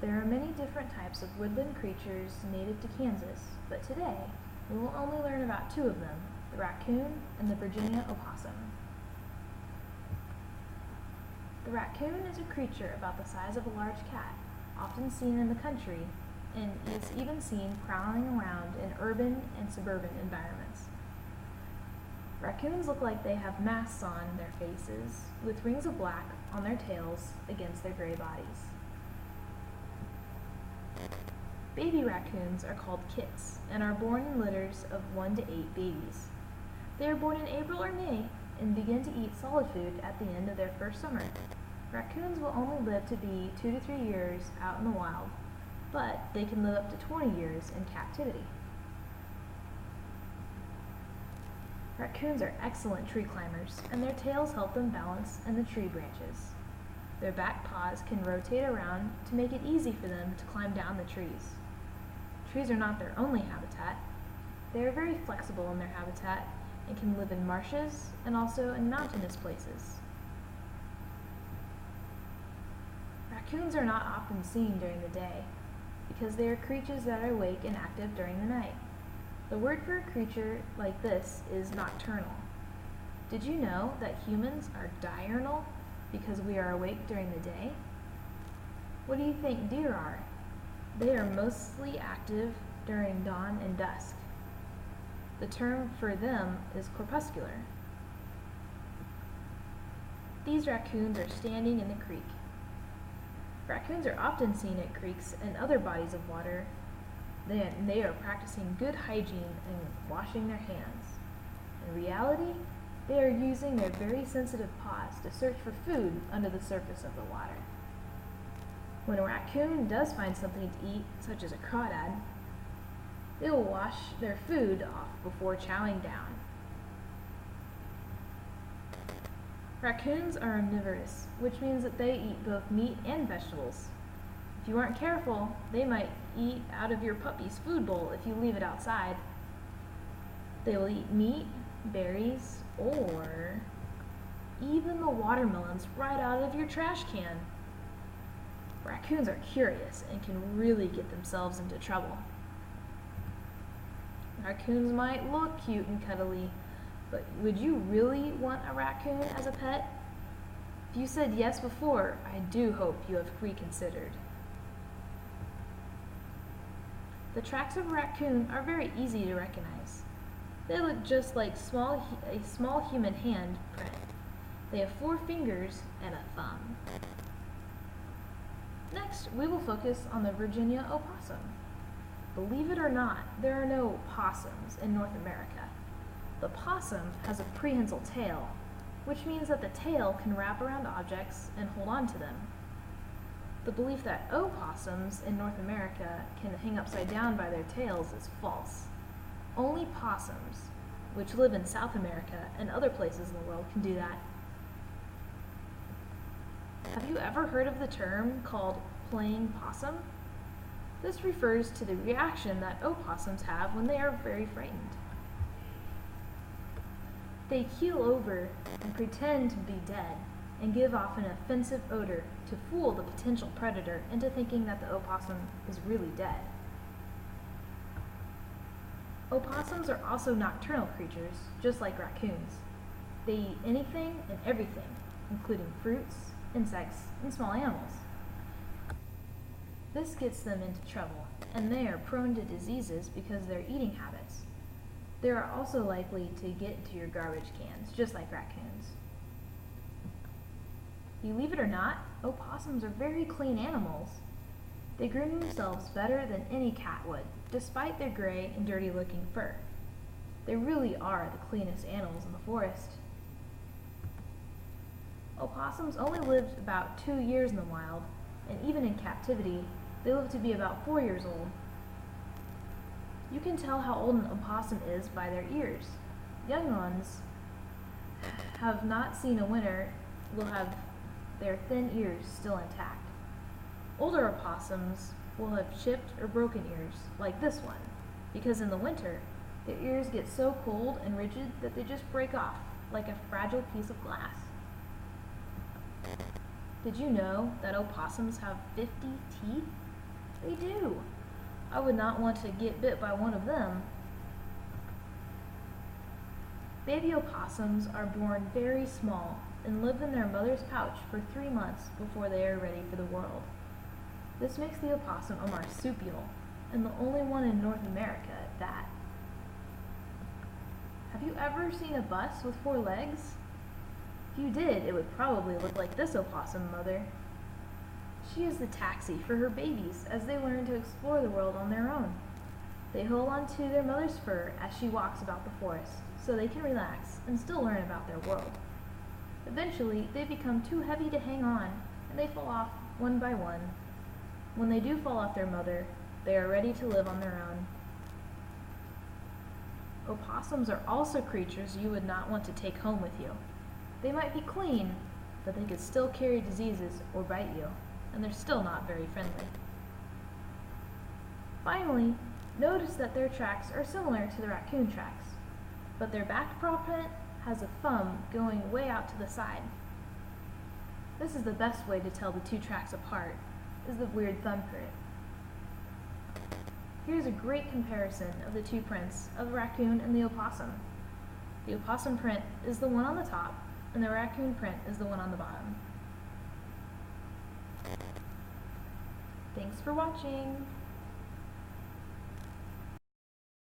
There are many different types of woodland creatures native to Kansas, but today we will only learn about two of them, the raccoon and the Virginia opossum. The raccoon is a creature about the size of a large cat, often seen in the country, and is even seen prowling around in urban and suburban environments. Raccoons look like they have masks on their faces, with rings of black on their tails against their gray bodies. Baby raccoons are called kits and are born in litters of 1 to 8 babies. They are born in April or May and begin to eat solid food at the end of their first summer. Raccoons will only live to be 2 to 3 years out in the wild, but they can live up to 20 years in captivity. Raccoons are excellent tree climbers, and their tails help them balance in the tree branches. Their back paws can rotate around to make it easy for them to climb down the trees. Trees are not their only habitat. They are very flexible in their habitat and can live in marshes and also in mountainous places. Raccoons are not often seen during the day because they are creatures that are awake and active during the night. The word for a creature like this is nocturnal. Did you know that humans are diurnal because we are awake during the day? What do you think deer are? They are mostly active during dawn and dusk. The term for them is crepuscular. These raccoons are standing in the creek. Raccoons are often seen at creeks and other bodies of water. They are practicing good hygiene and washing their hands. In reality, they are using their very sensitive paws to search for food under the surface of the water. When a raccoon does find something to eat, such as a crawdad, they will wash their food off before chowing down. Raccoons are omnivorous, which means that they eat both meat and vegetables. If you aren't careful, they might eat out of your puppy's food bowl if you leave it outside. They will eat meat, berries, or even the watermelons right out of your trash can. Raccoons are curious and can really get themselves into trouble. Raccoons might look cute and cuddly, but would you really want a raccoon as a pet? If you said yes before, I do hope you have reconsidered. The tracks of a raccoon are very easy to recognize. They look just like a small human hand print. They have 4 fingers and a thumb. Next, we will focus on the Virginia opossum. Believe it or not, there are no possums in North America. The possum has a prehensile tail, which means that the tail can wrap around objects and hold on to them. The belief that opossums in North America can hang upside down by their tails is false. Only possums, which live in South America and other places in the world, can do that. Have you ever heard of the term called playing possum? This refers to the reaction that opossums have when they are very frightened. They keel over and pretend to be dead and give off an offensive odor to fool the potential predator into thinking that the opossum is really dead. Opossums are also nocturnal creatures, just like raccoons. They eat anything and everything, including fruits, insects, and small animals. This gets them into trouble, and they are prone to diseases because of their eating habits. They are also likely to get into your garbage cans, just like raccoons. Believe it or not, opossums are very clean animals. They groom themselves better than any cat would, despite their gray and dirty looking fur. They really are the cleanest animals in the forest. Opossums only lived about 2 years in the wild, and even in captivity, they live to be about 4 years old. You can tell how old an opossum is by their ears. Young ones have not seen a winter will have their thin ears still intact. Older opossums will have chipped or broken ears, like this one, because in the winter, their ears get so cold and rigid that they just break off, like a fragile piece of glass. Did you know that opossums have 50 teeth? They do. I would not want to get bit by one of them. Baby opossums are born very small and live in their mother's pouch for 3 months before they are ready for the world. This makes the opossum a marsupial, and the only one in North America at that. Have you ever seen a bus with 4 legs? If you did, it would probably look like this opossum mother. She is the taxi for her babies as they learn to explore the world on their own. They hold onto their mother's fur as she walks about the forest, so they can relax and still learn about their world. Eventually, they become too heavy to hang on, and they fall off one by one. When they do fall off their mother, they are ready to live on their own. Opossums are also creatures you would not want to take home with you. They might be clean, but they could still carry diseases or bite you, and they're still not very friendly. Finally, notice that their tracks are similar to the raccoon tracks, but their back paw print has a thumb going way out to the side. This is the best way to tell the 2 tracks apart, is the weird thumbprint. Here's a great comparison of the 2 prints of the raccoon and the opossum. The opossum print is the one on the top, and the raccoon print is the one on the bottom. Thanks for watching!